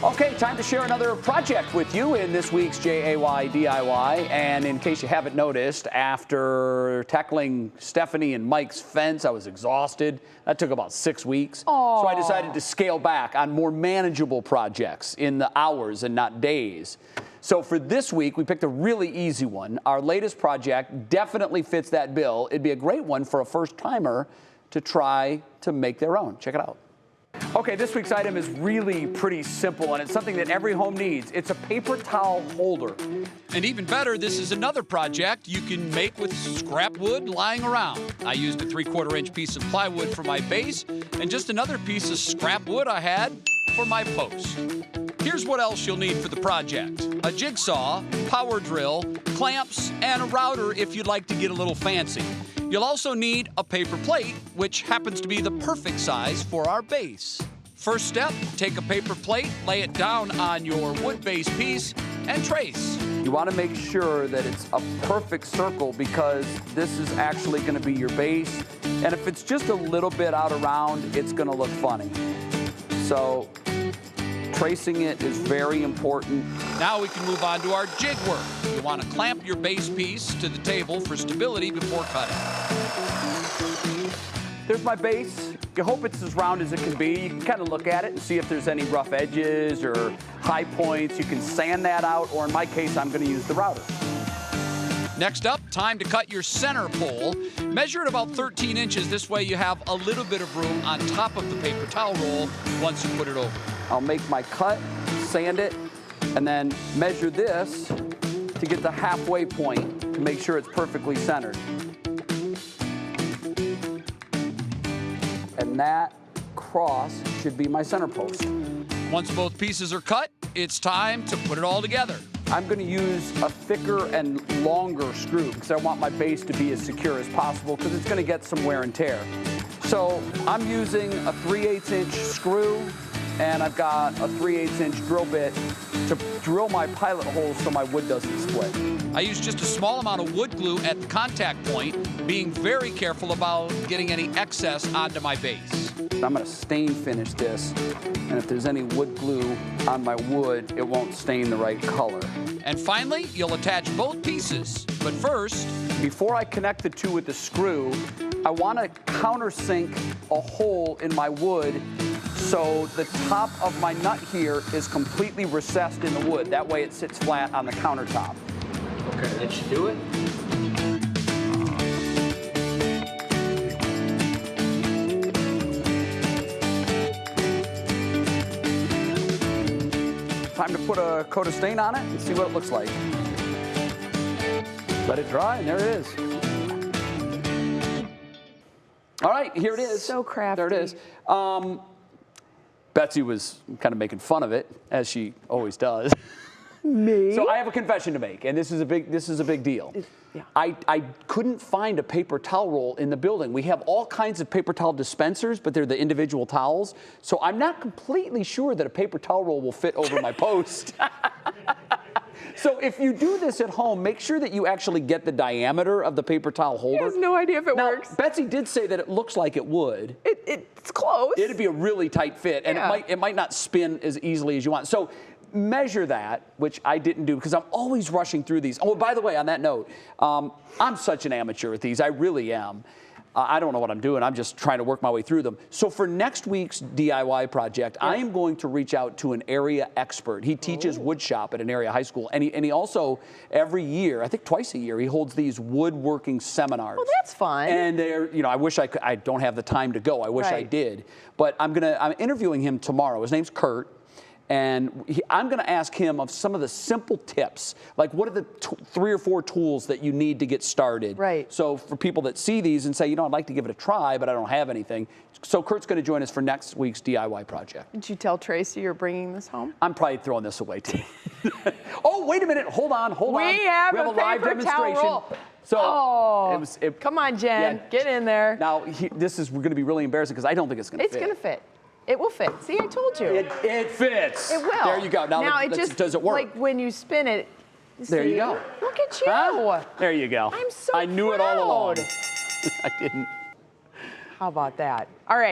Okay, time to share another project with you in this week's JAY DIY. And in case you haven't noticed, after tackling Stephanie and Mike's fence, I was exhausted. That took about 6 weeks. Aww. So I decided to scale back on more manageable projects in the hours and not days. So for this week, we picked a really easy one. Our latest project definitely fits that bill. It'd be a great one for a first-timer to try to make their own. Check it out. Okay, this week's item is really pretty simple, and it's something that every home needs. It's a paper towel holder. And even better, this is another project you can make with scrap wood lying around. I used a 3/4 inch piece of plywood for my base and just another piece of scrap wood I had for my post. Here's what else you'll need for the project: a jigsaw, power drill, clamps, and a router if you'd like to get a little fancy. You'll also need a paper plate, which happens to be the perfect size for our base. First step, take a paper plate, lay it down on your wood-based piece, and trace. You want to make sure that it's a perfect circle because this is actually going to be your base. And if it's just a little bit out around, it's going to look funny. So tracing it is very important. Now we can move on to our jig work. You want to clamp your base piece to the table for stability before cutting. There's my base. You hope it's as round as it can be. You can kind of look at it and see if there's any rough edges or high points. You can sand that out, or in my case, I'm going to use the router. Next up, time to cut your center pole. Measure it about 13 inches. This way you have a little bit of room on top of the paper towel roll once you put it over. I'll make my cut, sand it, and then measure this to get the halfway point to make sure it's perfectly centered. And that cross should be my center post. Once both pieces are cut, it's time to put it all together. I'm going to use a thicker and longer screw because I want my base to be as secure as possible because it's going to get some wear and tear. So I'm using a 3/8 inch screw, and I've got a 3/8 inch drill bit to drill my pilot holes so my wood doesn't split. I use just a small amount of wood glue at the contact point, being very careful about getting any excess onto my base. I'm going to stain finish this, and if there's any wood glue on my wood, it won't stain the right color. And finally, you'll attach both pieces. But first, before I connect the two with the screw, I want to countersink a hole in my wood so the top of my nut here is completely recessed in the wood. That way it sits flat on the countertop. Okay, that should do it. Time to put a coat of stain on it and see what it looks like. Let it dry, and there it is. All right, here it is. So crafty. There it is. Betsy was kind of making fun of it, as she always does. Me? So I have a confession to make, and this is a big deal. Yeah. I couldn't find a paper towel roll in the building. We have all kinds of paper towel dispensers, but they're the individual towels. So I'm not completely sure that a paper towel roll will fit over my post. So if you do this at home, make sure that you actually get the diameter of the paper towel holder. He has no idea if it now, works. Betsy did say that it looks like it would. It's close. It'd be a really tight fit, and Yeah. it might not spin as easily as you want. So measure that, which I didn't do because I'm always rushing through these. Oh, by the way, on that note, I'm such an amateur at these. I really am. I don't know what I'm doing. I'm just trying to work my way through them. So for next week's DIY project, I am going to reach out to an area expert. He teaches wood shop at an area high school, and he also, every year, I think twice a year, he holds these woodworking seminars. Well, that's fun. And they're, I wish I could. I don't have the time to go. I wish I did. But I'm interviewing him tomorrow. His name's Kurt. And I'm going to ask him of some of the simple tips, like what are the 3 or 4 tools that you need to get started. Right. So for people that see these and say, I'd like to give it a try, but I don't have anything. So Kurt's going to join us for next week's DIY project. Did you tell Tracy you're bringing this home? I'm probably throwing this away too. Oh, wait a minute. Hold on. We have a live paper demonstration. towel roll. So come on, Jen. Yeah. Get in there. Now, this is going to be really embarrassing because I don't think it's going to fit. It's going to fit. It will fit. See, I told you. It fits. It will. There you go. Now it just does it work? Like when you spin it. There you go. Look at you. Huh? There you go. I'm so I knew it all along. proud. I didn't. How about that? All right.